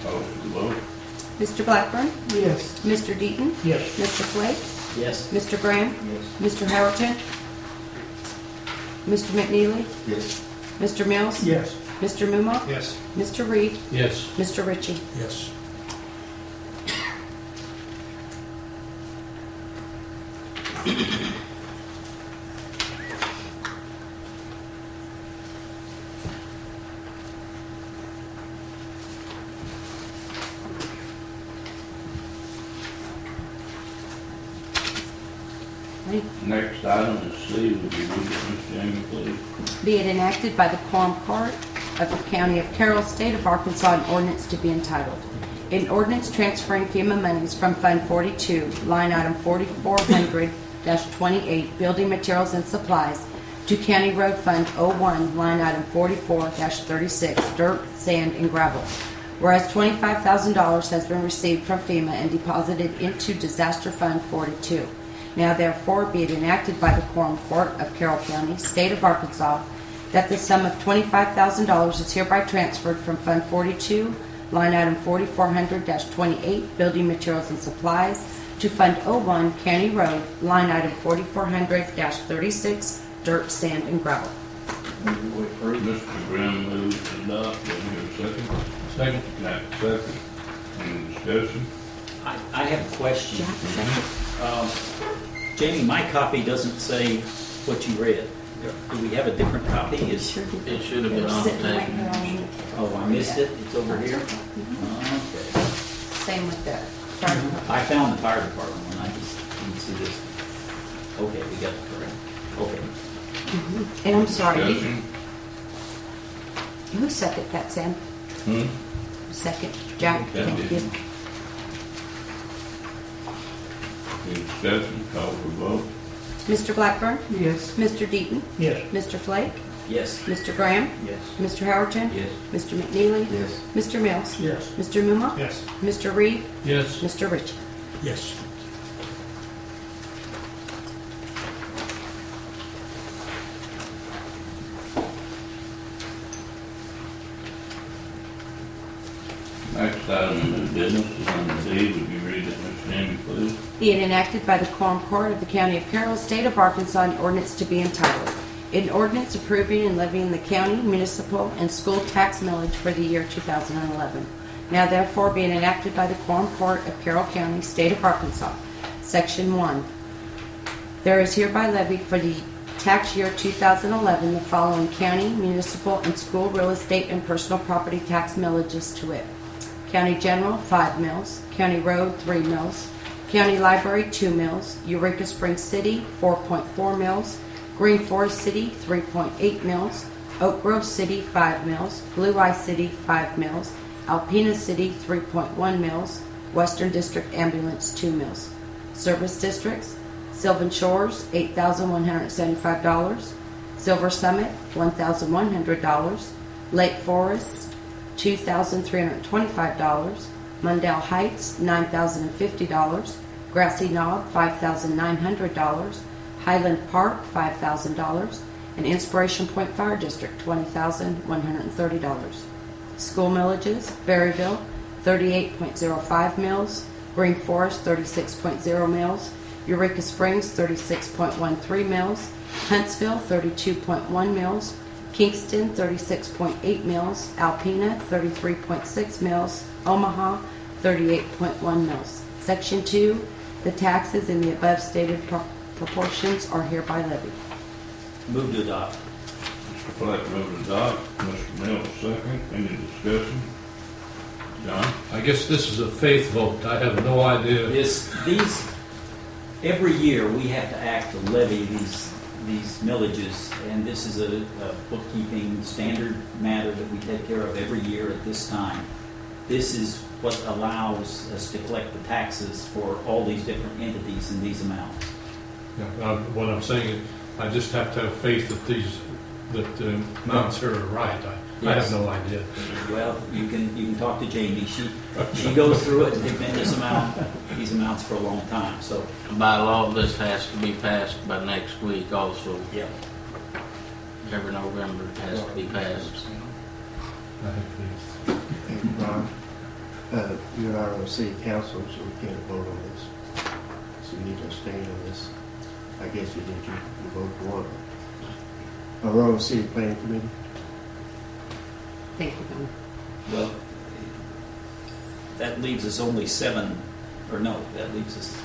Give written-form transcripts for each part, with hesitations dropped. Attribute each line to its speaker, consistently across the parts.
Speaker 1: Call for the vote.
Speaker 2: Mr. Blackburn?
Speaker 3: Yes.
Speaker 2: Mr. Deaton?
Speaker 3: Yes.
Speaker 2: Mr. Flake?
Speaker 4: Yes.
Speaker 2: Mr. Graham?
Speaker 4: Yes.
Speaker 2: Mr. Howerton? Mr. McNeely?
Speaker 1: Yes.
Speaker 2: Mr. Mills?
Speaker 3: Yes.
Speaker 2: Mr. Mumma?
Speaker 3: Yes.
Speaker 2: Mr. Reed?
Speaker 3: Yes.
Speaker 2: Mr. Ritchie?
Speaker 3: Yes.
Speaker 1: Next item is C. Would you read it, Ms. Jamie, please?
Speaker 2: Be it enacted by the Quorum Court of the County of Carroll, State of Arkansas, an ordinance to be entitled, an ordinance transferring FEMA monies from Fund 42, line item 4400-28, building materials and supplies, to County Road Fund 01, line item 44-36, dirt, sand, and gravel. Whereas $25,000 has been received from FEMA and deposited into Disaster Fund 42. Now therefore be it enacted by the Quorum Court of Carroll County, State of Arkansas, that the sum of $25,000 is hereby transferred from Fund 42, line item 4400-28, building materials and supplies, to Fund 01, County Road, line item 4400-36, dirt, sand, and gravel.
Speaker 1: Mr. Graham moves to adopt. Do I hear a second?
Speaker 3: Second.
Speaker 1: Jack, second. Any discussion?
Speaker 4: I have a question.
Speaker 2: Jack, second.
Speaker 4: Jamie, my copy doesn't say what you read. Do we have a different copy?
Speaker 2: Sure did.
Speaker 1: It should have been
Speaker 2: It's
Speaker 1: on
Speaker 2: sitting
Speaker 1: the
Speaker 2: right
Speaker 1: table.
Speaker 2: here on-
Speaker 4: Oh, I missed it. It's over here. Okay.
Speaker 2: Same with the fire department.
Speaker 4: I found the fire department one. I just didn't see this. Okay, we got the correct. Okay.
Speaker 2: And I'm sorry,
Speaker 1: Discussion?
Speaker 2: who seconded that, Sam?
Speaker 1: Hmm?
Speaker 2: Second, Jack,
Speaker 1: That
Speaker 2: thank
Speaker 1: did.
Speaker 2: you.
Speaker 1: Any discussion? Call for vote.
Speaker 2: Mr. Blackburn?
Speaker 3: Yes.
Speaker 2: Mr. Deaton?
Speaker 3: Yes.
Speaker 2: Mr. Flake?
Speaker 4: Yes.
Speaker 2: Mr. Graham?
Speaker 4: Yes.
Speaker 2: Mr. Howerton?
Speaker 4: Yes.
Speaker 2: Mr. McNeely?
Speaker 1: Yes.
Speaker 2: Mr. Mills?
Speaker 3: Yes.
Speaker 2: Mr. Mumma?
Speaker 3: Yes.
Speaker 2: Mr. Reed?
Speaker 3: Yes.
Speaker 2: Mr. Ritchie?
Speaker 3: Yes.
Speaker 1: Next item in new business is under D. Would you read it, Ms. Jamie, please?
Speaker 2: Be it enacted by the Quorum Court of the County of Carroll, State of Arkansas, an ordinance to be entitled, an ordinance approving and levying the county, municipal, and school tax millage for the year 2011. Now therefore being enacted by the Quorum Court of Carroll County, State of Arkansas. Section 1. There is hereby levied for the tax year 2011 the following county, municipal, and school real estate and personal property tax millages to wit: County General, 5 mills. County Road, 3 mills. County Library, 2 mills. Eureka Springs City, 4.4 mills. Green Forest City, 3.8 mills. Oak Grove City, 5 mills. Blue Eye City, 5 mills. Alpena City, 3.1 mills. Western District Ambulance, 2 mills. Service Districts: Sylvan Shores, $8,175. Silver Summit, $1,100. Lake Forest, $2,325. Mundell Heights, $9,050. Grassy Knob, $5,900. Highland Park, $5,000. And Inspiration Point Fire District, $20,130. School millages: Berryville, 38.05 mills. Green Forest, 36.0 mills. Eureka Springs, 36.13 mills. Huntsville, 32.1 mills. Kingston, 36.8 mills. Alpena, 33.6 mills. Omaha, 38.1 mills. Section 2. The taxes in the above stated proportions are hereby levied.
Speaker 4: Move to adopt.
Speaker 1: Mr. Flake moves to adopt. Mr. Mills, second. Any discussion? John?
Speaker 5: I guess this is a faith vote. I have no idea.
Speaker 4: Every year we have to act to levy these millages, and this is a bookkeeping standard matter that we take care of every year at this time. This is what allows us to collect the taxes for all these different entities in these amounts.
Speaker 5: Yeah, what I'm saying is, I just have to have faith that the amounts here are right. I have no idea.
Speaker 4: Well, you can talk to Jamie. She goes through it, these amounts for a long time. So
Speaker 6: by law, this has to be passed by next week also.
Speaker 4: yeah.
Speaker 6: Every November it has to be passed.
Speaker 5: I have faith.
Speaker 3: You and I are on the city council, so we can't vote on this. So you need to abstain on this. I guess you did, you voted for one. We're on the city planning committee.
Speaker 2: Thank you, Don.
Speaker 4: Well, that leaves us only 7, or no, that leaves us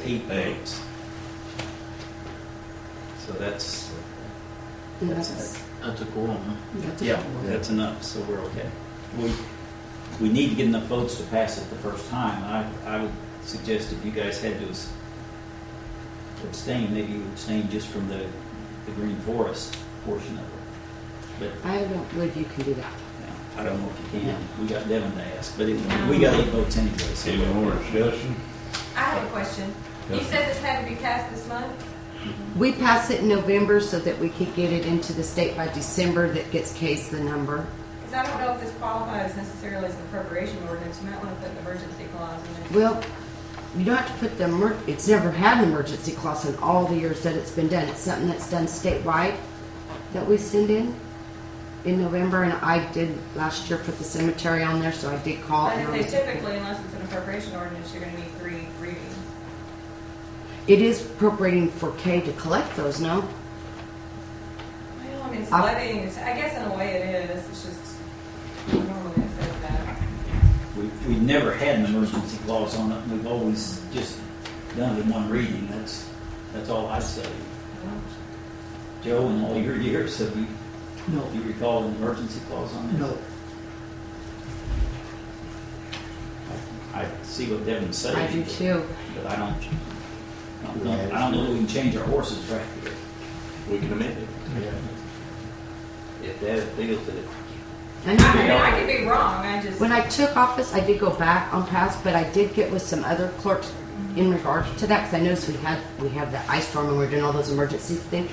Speaker 4: 8 votes. So that's
Speaker 6: That's a quorum.
Speaker 2: That's a
Speaker 4: yeah,
Speaker 2: quorum.
Speaker 4: that's enough. So we're okay. We need to get enough votes to pass it the first time. I would suggest if you guys had to abstain, maybe you abstain just from the Green Forest portion of it. But
Speaker 2: I don't believe you can do that.
Speaker 4: I don't know if you can. We got Devin to ask, but we got 8 votes anyway. So
Speaker 1: Any more discussion?
Speaker 7: I have a question. You said this had to be passed this month?
Speaker 2: We pass it in November so that we could get it into the state by December that gets K's the number.
Speaker 7: Because I don't know if this qualifies necessarily as an appropriation ordinance. You might want to put an emergency clause in it.
Speaker 2: Well, you don't have to put the, it's never had an emergency clause in all the years that it's been done. It's something that's done statewide that we send in November, and I did last year put the cemetery on there, so I did call
Speaker 7: But
Speaker 2: it.
Speaker 7: if they typically, unless it's an appropriation ordinance, you're going to need 3 readings.
Speaker 2: It is appropriating for K to collect those, no?
Speaker 7: Well, I mean, it's levying. I guess in a way it is. It's just normally it says that.
Speaker 4: we've never had an emergency clause on it. We've always just done it in one reading. That's all I'd say. Joe, in all your years, have you?
Speaker 8: No.
Speaker 4: Do you recall an emergency clause on it?
Speaker 8: No.
Speaker 4: I see what Devin's saying.
Speaker 2: I do too.
Speaker 4: But I don't know that we can change our horses right here.
Speaker 9: We can amend it. If that feels that it.
Speaker 7: I mean, I could be wrong. I just.
Speaker 2: When I took office, I did go back on past, but I did get with some other clerks in regards to that, because I noticed we have the ice storm and we're doing all those emergency things.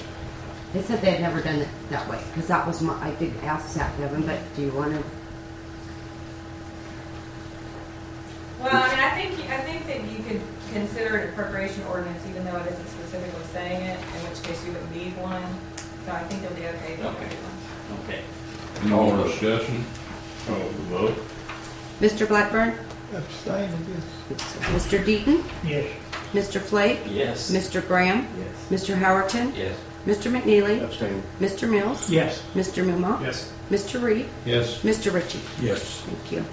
Speaker 2: They said they had never done it that way, because that was I did ask that, Devin, but do you want to?
Speaker 7: Well, I mean, I think that you could consider it appropriation ordinance, even though it isn't specifically saying it, in which case you would need one. So I think it'll be okay if you
Speaker 4: Okay.
Speaker 7: do one.
Speaker 4: Okay.
Speaker 1: Any more discussion? Call the vote.
Speaker 2: Mr. Blackburn,
Speaker 8: Abstain, I guess.
Speaker 2: Mr. Deaton,
Speaker 8: Yes.
Speaker 2: Mr. Flake,
Speaker 4: Yes.
Speaker 2: Mr. Graham,
Speaker 4: Yes.
Speaker 2: Mr. Howerton,
Speaker 9: Yes.
Speaker 2: Mr. McNeely,
Speaker 3: Abstain.
Speaker 2: Mr. Mills,
Speaker 8: Yes.
Speaker 2: Mr. Mumma,
Speaker 8: Yes.
Speaker 2: Mr. Reed,
Speaker 5: Yes.
Speaker 2: Mr. Ritchie.
Speaker 5: Yes.
Speaker 2: Thank you.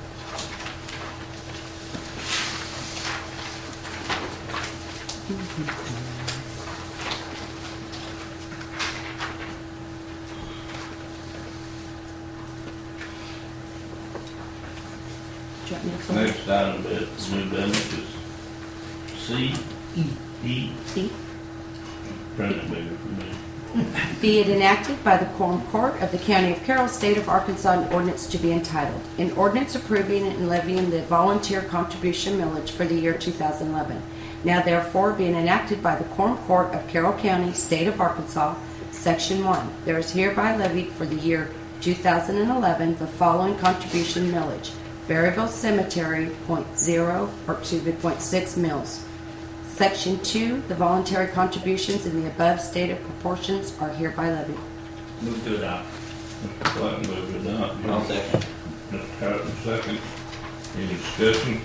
Speaker 2: Do you want me to fill it?
Speaker 1: Next item is new business is C, E,
Speaker 2: E.
Speaker 1: printed bigger for me.
Speaker 2: Be it enacted by the Quorum Court of the County of Carroll, State of Arkansas, an ordinance to be entitled, an ordinance approving and levying the volunteer contribution millage for the year 2011. Now therefore, being enacted by the Quorum Court of Carroll County, State of Arkansas, Section 1, there is hereby levied for the year 2011 the following contribution millage: Berryville Cemetery, 0.6 mils. Section 2, the voluntary contributions in the above stated proportions are hereby levied.
Speaker 4: Move to adopt.
Speaker 1: Mr. Flatten moved it up.
Speaker 9: I'll second.
Speaker 1: Mr. Houghton second. Any discussion?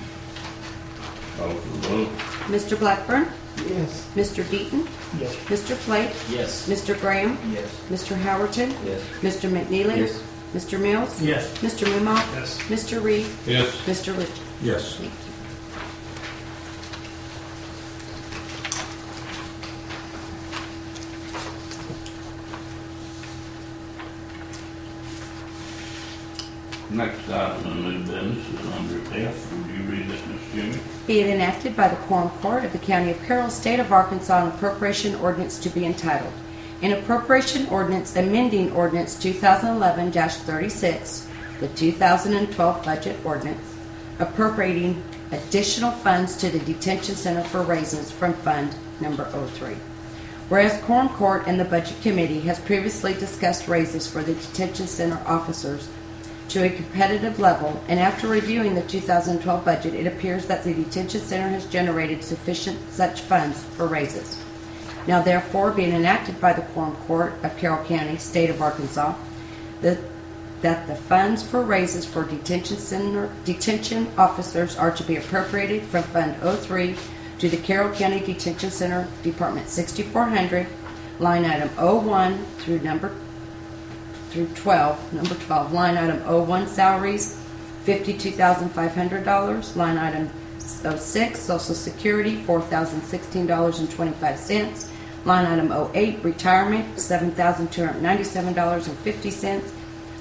Speaker 1: Call for the vote.
Speaker 2: Mr. Blackburn,
Speaker 8: Yes.
Speaker 2: Mr. Deaton,
Speaker 8: Yes.
Speaker 2: Mr. Flake,
Speaker 4: Yes.
Speaker 2: Mr. Graham,
Speaker 9: Yes.
Speaker 2: Mr. Howerton,
Speaker 9: Yes.
Speaker 2: Mr. McNeely,
Speaker 9: Yes.
Speaker 2: Mr. Mills,
Speaker 8: Yes.
Speaker 2: Mr. Mumma,
Speaker 8: Yes.
Speaker 2: Mr. Reed,
Speaker 5: Yes.
Speaker 2: Mr. Ritchie.
Speaker 5: Yes.
Speaker 2: Thank you.
Speaker 1: Next item on new business is under F. Would you read it, Ms. Jimmy?
Speaker 2: Be it enacted by the Quorum Court of the County of Carroll, State of Arkansas, an appropriation ordinance to be entitled, an appropriation ordinance amending ordinance 2011-36, the 2012 budget ordinance, appropriating additional funds to the detention center for raises from Fund Number 03. Whereas Quorum Court and the Budget Committee has previously discussed raises for the detention center officers to a competitive level, and after reviewing the 2012 budget, it appears that the detention center has generated sufficient such funds for raises. Now therefore, being enacted by the Quorum Court of Carroll County, State of Arkansas, the that the funds for raises for detention officers are to be appropriated from Fund 03 to the Carroll County Detention Center, Department 6400, line item 01 through number 12, line item 01 salaries, $52,500, line item 06 Social Security, $4,016.25, line item 08 retirement, $7,297.50,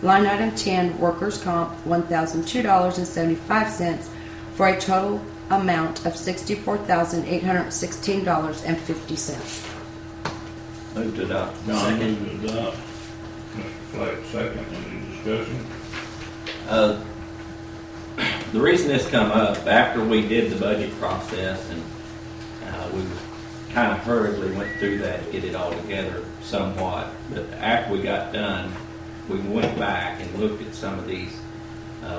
Speaker 2: line item 10 workers' comp, $1,002.75, for a total amount of $64,816.50.
Speaker 9: Move to adopt.
Speaker 1: John moves to adopt. Mr. Flake, second. Any discussion?
Speaker 9: The reason this come up, after we did the budget process and we kind of hurriedly went through that to get it all together somewhat, but after we got done, we went back and looked at some of these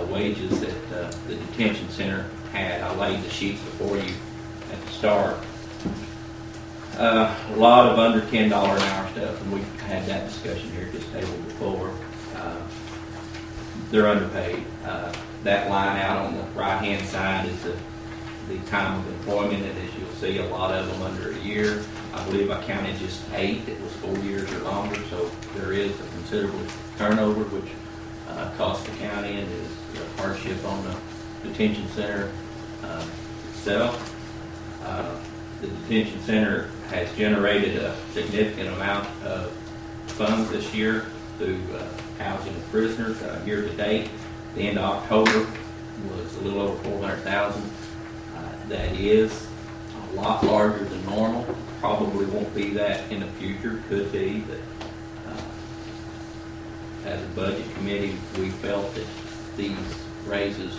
Speaker 9: wages that the detention center had. I laid the sheets before you at the start. A lot of under $10 an hour stuff, and we've had that discussion here at this table before. They're underpaid. That line out on the right-hand side is the time of employment, and as you'll see, a lot of them under a year. I believe I counted just 8 that was 4 years or longer, so there is a considerable turnover, which costs the county and is a hardship on the detention center itself. The detention center has generated a significant amount of funds this year through housing of prisoners. Year to date, the end of October was a little over $400,000. That is a lot larger than normal. Probably won't be that in the future. Could be, but as a budget committee, we felt that these raises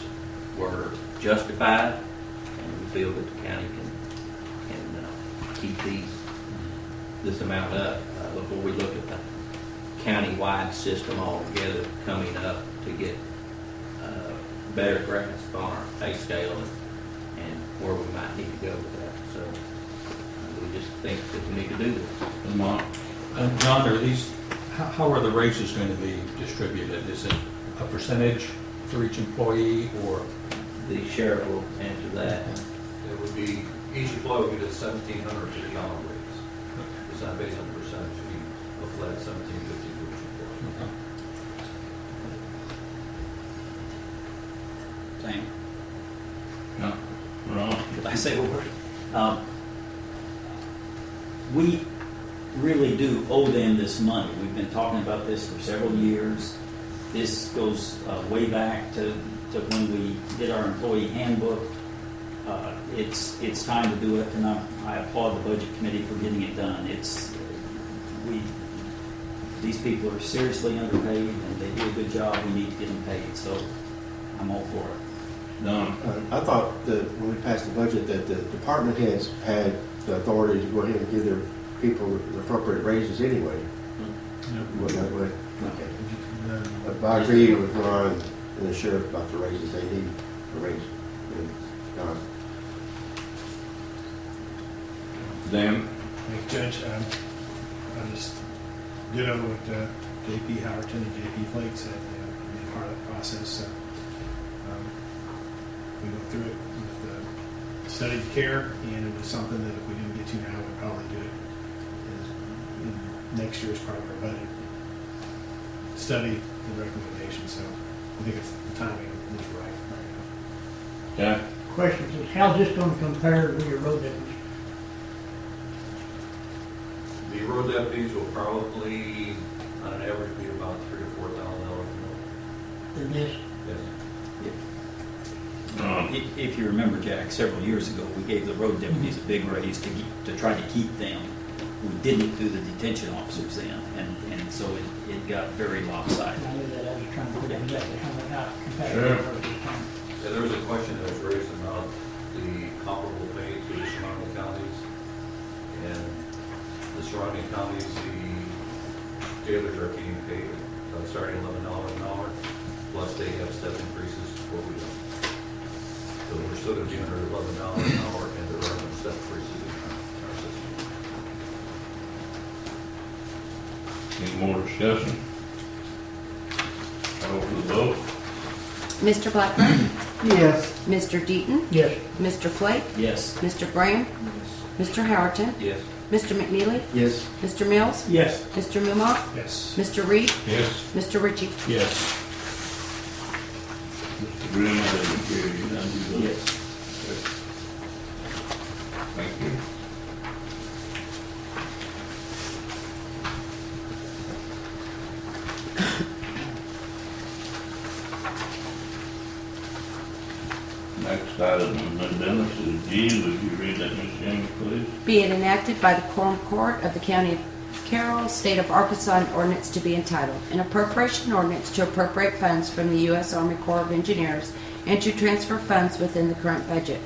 Speaker 9: were justified, and we feel that the county can keep this amount up before we look at the county-wide system altogether coming up to get better grasp on our pay scale and where we might need to go with that. So we just think that we need to do this.
Speaker 1: Mark?
Speaker 5: John, are these, how are the raises going to be distributed? Is it a percentage for each employee, or?
Speaker 9: The sheriff will answer that.
Speaker 10: It would be, each employee would get a $1,750 raise. It's not based on the percentage, it'd be a flat $1,750 for each employee.
Speaker 4: Sam,
Speaker 1: No. Ron?
Speaker 4: did I say a word? We really do owe them this money. We've been talking about this for several years. This goes way back to when we did our employee handbook. It's time to do it, and I applaud the budget committee for getting it done. These people are seriously underpaid, and they do a good job. We need to get them paid, so I'm all for it.
Speaker 1: Don?
Speaker 3: I thought that when we passed the budget that the department heads had the authority to go ahead and give their people the appropriate raises anyway. Wasn't that way? Okay. But I agree with Ron and the sheriff about the raises. They need a raise.
Speaker 1: Dan?
Speaker 11: Thank you, Judge. I just ditto what J.P. Howerton and J.P. Flake said. Being part of the process. We went through it with studied care, and it was something that if we didn't get to now, we'd probably do it in next year's part of our budget. Study the recommendation, so I think it's the timing is right now.
Speaker 1: Okay.
Speaker 8: Question is, how's this going to compare with your road deputies?
Speaker 10: The road deputies will probably, on an average, be about $3,000 to $4,000 more.
Speaker 8: Than this?
Speaker 10: Yes.
Speaker 4: If you remember, Jack, several years ago, we gave the road deputies a big raise to try to keep them. We didn't do the detention officers then, and so it got very lopsided.
Speaker 8: I knew that. I was trying to figure out exactly how they got compared
Speaker 1: Sure.
Speaker 8: to this time.
Speaker 10: Yeah, there was a question that was raised about the comparable pay to the surrounding counties. And the surrounding counties, the jailers are getting paid starting $11 an hour, plus they have step increases what we don't. So we're still going to be under $11 an hour, and there are no step increases in our system.
Speaker 1: Any more discussion? vote.
Speaker 2: Mr. Blackburn,
Speaker 8: Yes.
Speaker 2: Mr. Deaton,
Speaker 8: Yes.
Speaker 2: Mr. Flake,
Speaker 4: Yes.
Speaker 2: Mr. Graham, Mr. Howerton,
Speaker 9: Yes.
Speaker 2: Mr. McNeely,
Speaker 3: Yes.
Speaker 2: Mr. Mills,
Speaker 8: Yes.
Speaker 2: Mr. Mumma,
Speaker 11: Yes.
Speaker 2: Mr. Reed,
Speaker 5: Yes.
Speaker 2: Mr. Ritchie.
Speaker 5: Yes.
Speaker 1: Mr. Green, I didn't hear you. Now you vote.
Speaker 4: Yes.
Speaker 1: Thank you. Next item on the business is G. Would you read that, Ms. Young, please?
Speaker 2: Be it enacted by the Quorum Court of the County of Carroll, State of Arkansas, an ordinance to be entitled, an appropriation ordinance to appropriate funds from the U.S. Army Corps of Engineers and to transfer funds within the current budget.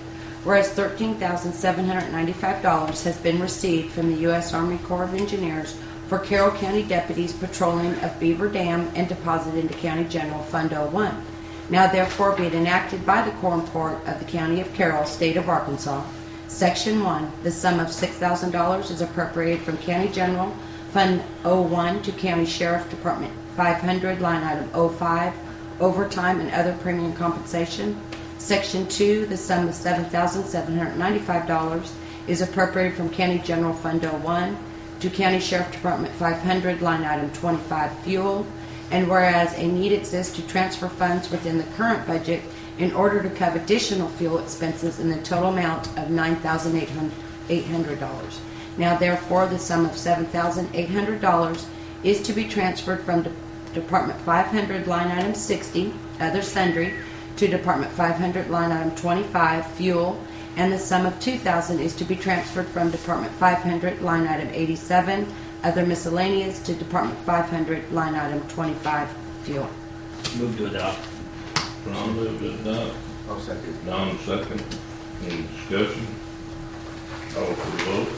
Speaker 2: Whereas $13,795 has been received from the U.S. Army Corps of Engineers for Carroll County deputies patrolling of Beaver Dam and deposited into County General Fund 01. Now therefore be it enacted by the Quorum Court of the County of Carroll, State of Arkansas. Section 1, the sum of $6,000 is appropriated from County General Fund 01 to County Sheriff Department 500, line item 05, overtime and other premium compensation. Section 2, the sum of $7,795 is appropriated from County General Fund 01 to County Sheriff Department 500, line item 25, fuel. And whereas a need exists to transfer funds within the current budget in order to cover additional fuel expenses in the total amount of $9,800. Now therefore the sum of $7,800 is to be transferred from Department 500, line item 60, other sundry, to Department 500, line item 25, fuel, and the sum of $2,000 is to be transferred from Department 500, line item 87, other miscellaneous, to Department 500, line item 25, fuel.
Speaker 4: Move to adopt.
Speaker 1: Ron moved to adopt.
Speaker 3: I'll second.
Speaker 1: Don second. Any discussion? Call for the vote.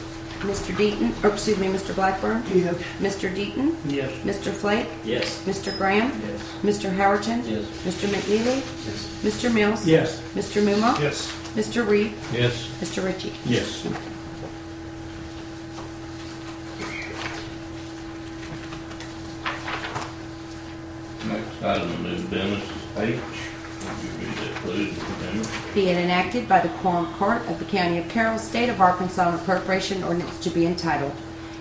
Speaker 2: Mr. Deaton, or excuse me, Mr. Blackburn,
Speaker 8: Yes.
Speaker 2: Mr. Deaton,
Speaker 8: Yes.
Speaker 2: Mr. Flake,
Speaker 4: Yes.
Speaker 2: Mr. Graham,
Speaker 8: Yes.
Speaker 2: Mr. Howerton,
Speaker 6: Yes.
Speaker 2: Mr. McNeely,
Speaker 3: Yes.
Speaker 2: Mr. Mills,
Speaker 8: Yes.
Speaker 2: Mr. Mumma,
Speaker 11: Yes.
Speaker 2: Mr. Reed,
Speaker 5: Yes.
Speaker 2: Mr. Ritchie.
Speaker 5: Yes.
Speaker 1: Next item on new business is H. Would you read that, please, Mr. Henry?
Speaker 2: Be it enacted by the Quorum Court of the County of Carroll, State of Arkansas, an appropriation ordinance to be entitled,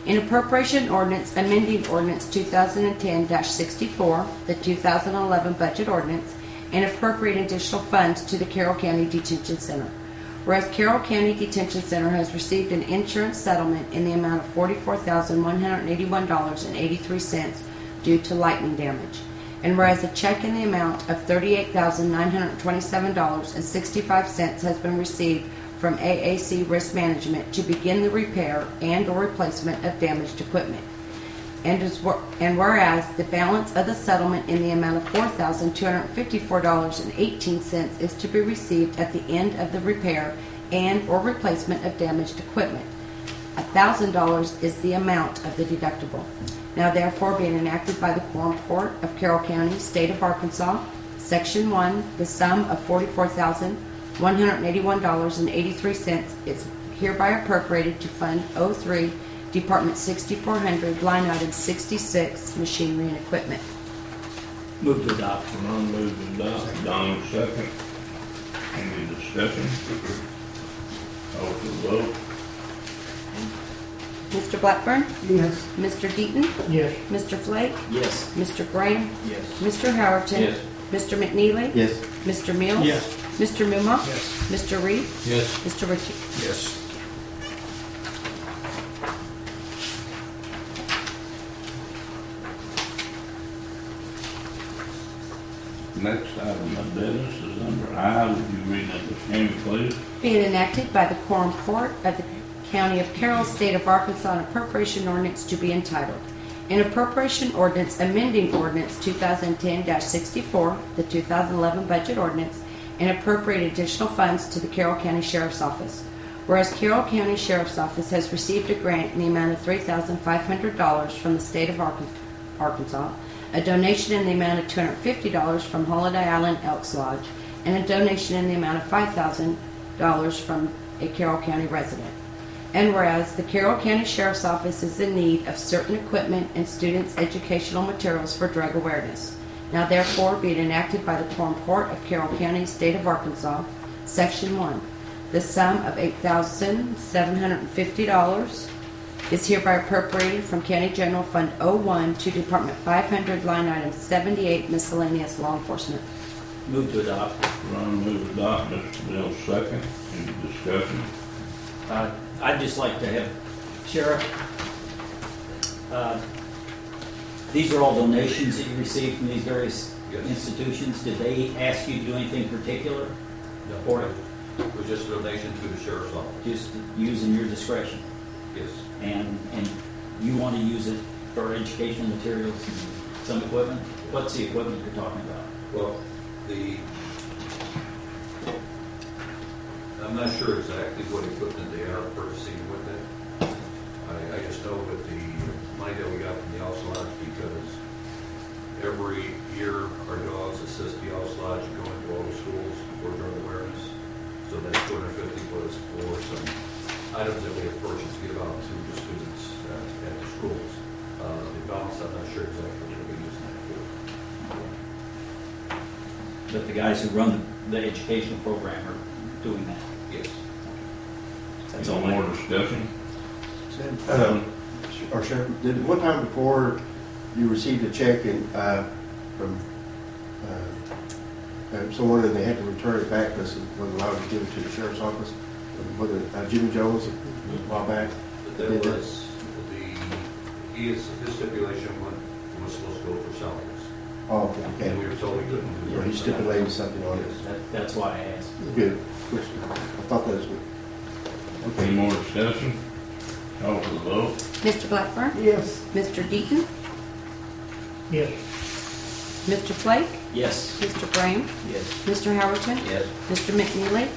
Speaker 2: an appropriation ordinance amending ordinance 2010-64, the 2011 budget ordinance, and appropriate additional funds to the Carroll County Detention Center. Whereas Carroll County Detention Center has received an insurance settlement in the amount of $44,181.83 due to lightning damage. And whereas a check in the amount of $38,927.65 has been received from AAC Risk Management to begin the repair and or replacement of damaged equipment. And whereas the balance of the settlement in the amount of $4,254.18 is to be received at the end of the repair and or replacement of damaged equipment. $1,000 is the amount of the deductible. Now therefore being enacted by the Quorum Court of Carroll County, State of Arkansas, Section 1, the sum of $44,181.83 is hereby appropriated to Fund 03, Department 6400, line item 66, machinery and equipment.
Speaker 4: Move to adopt.
Speaker 1: Ron moved to adopt. Don second. Any discussion? Call for the vote.
Speaker 2: Mr. Blackburn,
Speaker 8: Yes.
Speaker 2: Mr. Deaton,
Speaker 8: Yes.
Speaker 2: Mr. Flake,
Speaker 4: Yes.
Speaker 2: Mr. Graham,
Speaker 4: Yes.
Speaker 2: Mr. Howerton,
Speaker 6: Yes.
Speaker 2: Mr. McNeely,
Speaker 3: Yes.
Speaker 2: Mr. Mills,
Speaker 8: Yes.
Speaker 2: Mr. Mumma,
Speaker 11: Yes.
Speaker 2: Mr. Reed,
Speaker 5: Yes.
Speaker 2: Mr. Ritchie.
Speaker 11: Yes.
Speaker 1: Next item of business is under I. Would you read that, Mr. Henry, please?
Speaker 2: Be it enacted by the Quorum Court of the County of Carroll, State of Arkansas, an appropriation ordinance to be entitled, an appropriation ordinance amending ordinance 2010-64, the 2011 budget ordinance, and appropriate additional funds to the Carroll County Sheriff's Office. Whereas Carroll County Sheriff's Office has received a grant in the amount of $3,500 from the State of Arkansas, a donation in the amount of $250 from Holiday Island Elks Lodge, and a donation in the amount of $5,000 from a Carroll County resident. And whereas the Carroll County Sheriff's Office is in need of certain equipment and students' educational materials for drug awareness. Now therefore be it enacted by the Quorum Court of Carroll County, State of Arkansas, Section 1. The sum of $8,750 is hereby appropriated from County General Fund 01 to Department 500, line item 78, miscellaneous law enforcement.
Speaker 4: Move to adopt.
Speaker 1: Ron move adopt, Mr. Bell second. Any discussion?
Speaker 4: I'd just like to have, Sheriff, these are all donations that you received from these various
Speaker 10: Yes.
Speaker 4: institutions. Did they ask you to do anything particular?
Speaker 10: No,
Speaker 4: Or
Speaker 10: it was just a donation to the sheriff's office.
Speaker 4: just using your discretion?
Speaker 10: Yes.
Speaker 4: And you want to use it for educational materials and some equipment? What's the equipment you're talking about?
Speaker 10: Well, I'm not sure exactly what equipment they are purchasing with it. I just know that the money that we got from the House Lodge, because every year our dogs assist the House Lodge in going to all the schools for drug awareness. So that 250 was for some items that we have purchased to give out to the students at the schools. The balance, I'm not sure exactly what we're using that for.
Speaker 4: But the guys who run the educational program are doing that.
Speaker 10: Yes.
Speaker 4: That's
Speaker 1: Any
Speaker 4: all
Speaker 1: more
Speaker 4: I
Speaker 1: discussion?
Speaker 3: Or Sheriff, did one time before you received a check from someone and they had to return it back because it wasn't allowed to give it to the sheriff's office? Was it Jimmy Jones a while back?
Speaker 10: But that was his stipulation was supposed to go for salaries.
Speaker 3: Oh,
Speaker 10: And we
Speaker 3: okay.
Speaker 10: were told we couldn't do
Speaker 3: Yeah,
Speaker 10: that.
Speaker 3: he stipulated something on it.
Speaker 4: That's why I asked.
Speaker 3: Good. I thought that was good.
Speaker 1: Any more discussion? Call for the vote.
Speaker 2: Mr. Blackburn?
Speaker 3: Yes.
Speaker 2: Mr. Deaton?
Speaker 8: Yes.
Speaker 2: Mr. Flake?
Speaker 4: Yes.
Speaker 2: Mr. Graham?
Speaker 4: Yes.
Speaker 2: Mr. Howerton?
Speaker 9: Yes.
Speaker 2: Mr. McNeely?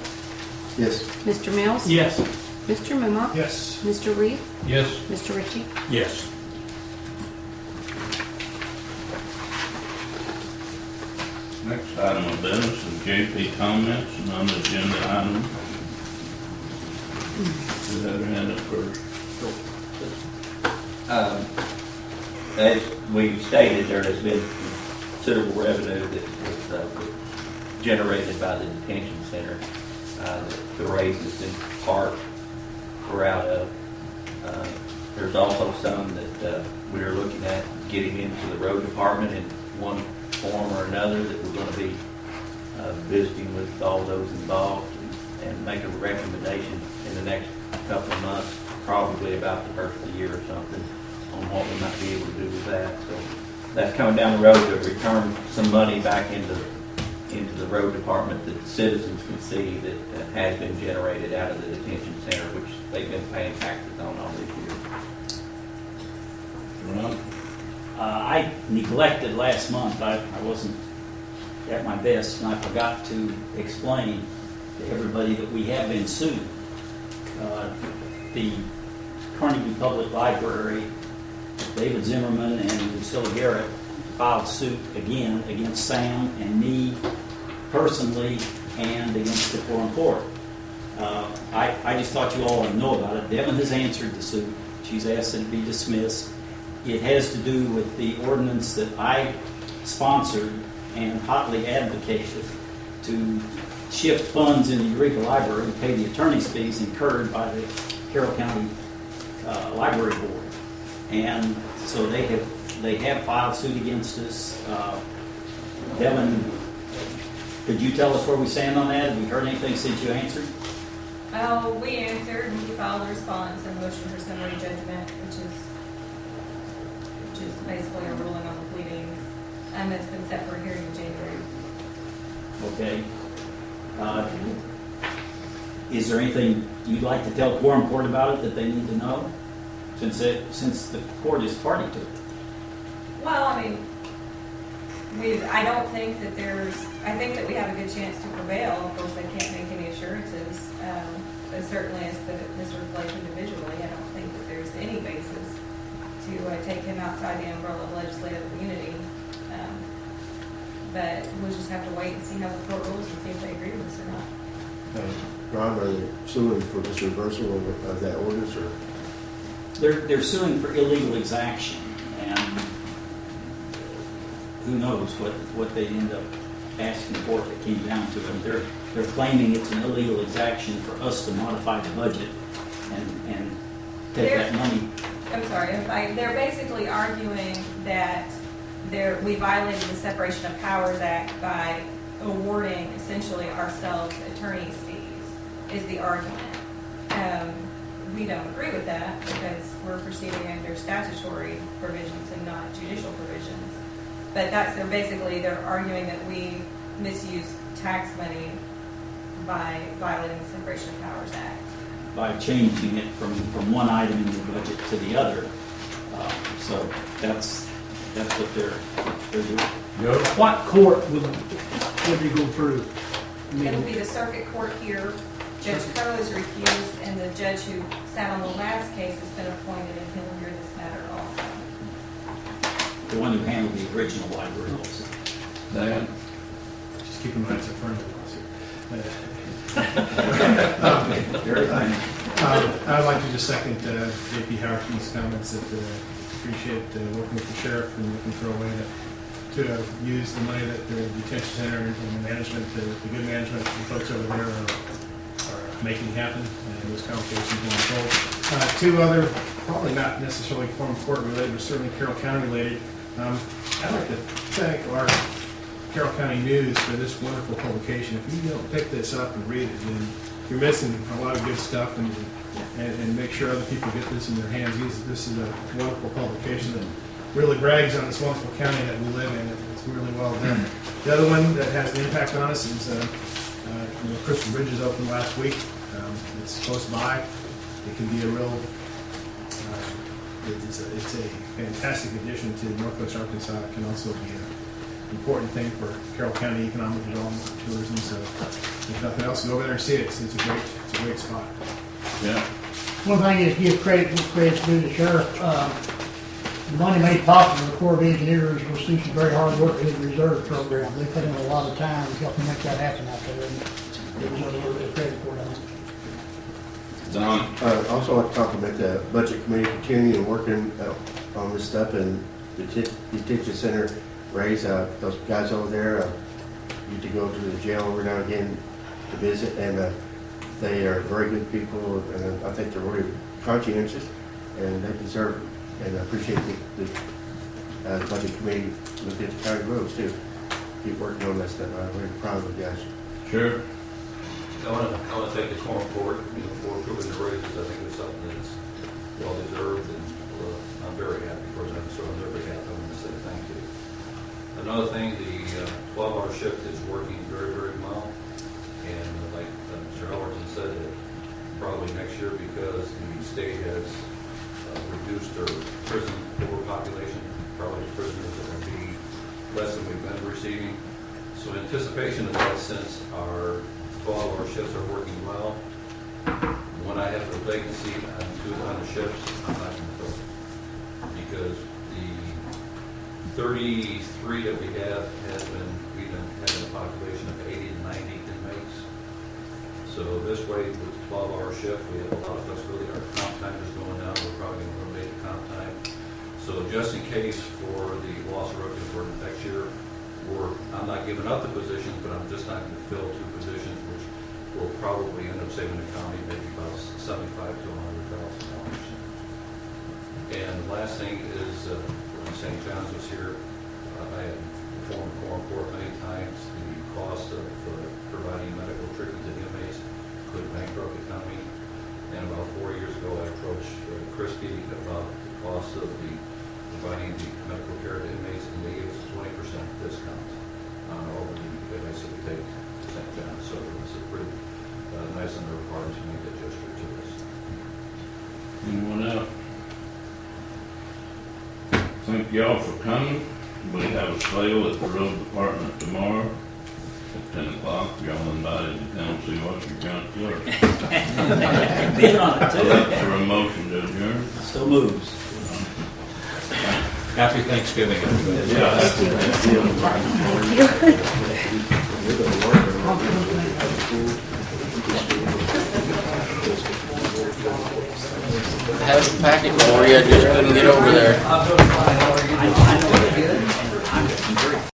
Speaker 3: Yes.
Speaker 2: Mr. Mills?
Speaker 8: Yes.
Speaker 2: Mr. Mumma?
Speaker 11: Yes.
Speaker 2: Mr. Reed?
Speaker 5: Yes.
Speaker 2: Mr. Ritchie?
Speaker 5: Yes.
Speaker 1: Next item of business is JP comments, non-agenda item. Is that your hand up first?
Speaker 9: As we've stated, there has been considerable revenue that was generated by the detention center. The raises in part were out of. There's also some that we are looking at getting into the road department in one form or another that we're going to be visiting with all those involved and make a recommendation in the next couple of months, probably about the first of the year or something, on what we might be able to do with that. So that's coming down the road to return some money back into the road department that the citizens can see that has been generated out of the detention center, which they've been paying taxes on all these years.
Speaker 1: Ron?
Speaker 4: I neglected last month. I wasn't at my best, and I forgot to explain to everybody that we have been sued. The Carnegie Public Library, David Zimmerman and Lucilla Garrett filed suit again against Sam and me personally and against the Quorum Court. I just thought you all would know about it. Devin has answered the suit. She's asked it to be dismissed. It has to do with the ordinance that I sponsored and hotly advocated to shift funds in the Eureka Library and pay the attorney's fees incurred by the Carroll County Library Board. And so they have filed suit against us. Devin, could you tell us where we stand on that? Have we heard anything since you answered?
Speaker 7: Oh, we answered and we filed a response and motion for summary judgment, which is basically a ruling on the pleadings. It's been set for a hearing in January.
Speaker 4: Okay. Is there anything you'd like to tell Quorum Court about it that they need to know? Since the court is party to it.
Speaker 7: Well, I mean, I don't think that I think that we have a good chance to prevail. Of course, I can't make any assurances. But certainly as Mr. Flake individually, I don't think that there's any basis to take him outside the umbrella of legislative immunity. But we'll just have to wait and see how the court rules and see if they agree with us or not.
Speaker 3: Ron, are they suing for this reversal of that ordinance, or?
Speaker 4: They're suing for illegal exaction, and who knows what they end up asking for if it came down to it. They're claiming it's an illegal exaction for us to modify the budget and take that money.
Speaker 7: I'm sorry, they're basically arguing that we violated the Separation of Powers Act by awarding essentially ourselves attorney's fees, is the argument. We don't agree with that because we're proceeding under statutory provisions and not judicial provisions. But they're arguing that we misuse tax money by violating the Separation of Powers Act.
Speaker 4: By changing it from one item in the budget to the other. So that's what they're doing.
Speaker 8: What court would you go through?
Speaker 7: It'll be the circuit court here. Judge Crowe is refused, and the judge who sat on the last case has been appointed, and he'll hear this matter also.
Speaker 4: The one who handled the original library also.
Speaker 1: Dan?
Speaker 11: Just keep in mind it's a friendly lawsuit. I'd like to just second J.P. Howerton's comments that appreciate working with the sheriff and looking for a way to use the money that the detention center and the management, the good management, the folks over there are making happen, and those conversations going forward. Two other, probably not necessarily Quorum Court related, but certainly Carroll County related. I'd like to thank our Carroll County News for this wonderful publication. If you don't pick this up and read it, then you're missing a lot of good stuff, and make sure other people get this in their hands. This is a wonderful publication that really brags on this wonderful county that we live in. It's really well done. The other one that has an impact on us is Crystal Bridges opened last week. It's close by. It can be a real, it's a fantastic addition to Northwest Arkansas. It can also be an important thing for Carroll County economic development and tourism. So if nothing else, go over there and see it. It's a great spot.
Speaker 1: Yeah.
Speaker 8: One thing is give credit to the sheriff. The money made possible, the Corps of Engineers will see some very hard work in the reserve program. They put in a lot of time helping make that happen out there. And it was a little bit of credit for them.
Speaker 1: Don?
Speaker 3: I also want to compliment the budget committee continuing working on this stuff, and the detention center raise those guys over there need to go to the jail every now and again to visit, and they are very good people, and I think they're really conscientious, and they deserve it. And I appreciate the budget committee looking at the county roads too. Keep working on that stuff. I'm very proud of you guys.
Speaker 1: Sure.
Speaker 10: I want to thank the Quorum Court, for approving the raises. I think it's something that's well deserved, and I'm very happy for them. So on their behalf, I want to say thank you. Another thing, the 12-hour shift is working very, very well, and like Mr. Ellerton said, that probably next year, because the state has reduced their prison overpopulation, probably prisoners are going to be less than we've been receiving. So in anticipation of that, since our 12-hour shifts are working well, when I have a vacancy on 200 shifts, I'm not going to fill it. Because the 33 that we have we've been having a population of 80 to 90 inmates. So this way, with the 12-hour shift, we have a lot of flexibility. Our comp time is going down. We're probably going to eliminate the comp time. So just in case for the loss of revenue for next year, I'm not giving up the positions, but I'm just not going to fill two positions, which will probably end up saving the county maybe about $75,000 to $100,000. And the last thing is, when St. John's was here, I had informed Quorum Court many times the cost of providing medical treatment to inmates could bankrupt the county. And about 4 years ago, I approached Christie about the cost of providing the medical care to inmates, and they gave us a 20% discount on all the inmates that we take to St. John's. So it's a pretty nice on their part to make that gesture to us.
Speaker 1: Anyone else? Thank y'all for coming. We have a sale at the road department tomorrow at 10 o'clock. Y'all invited to come see what your junk clerk.
Speaker 4: Bid on it,
Speaker 1: So that's for a motion to adjourn.
Speaker 4: Still moves.
Speaker 10: Happy Thanksgiving, everybody.
Speaker 1: Yeah.
Speaker 6: I have a packet for you, I just couldn't get over there.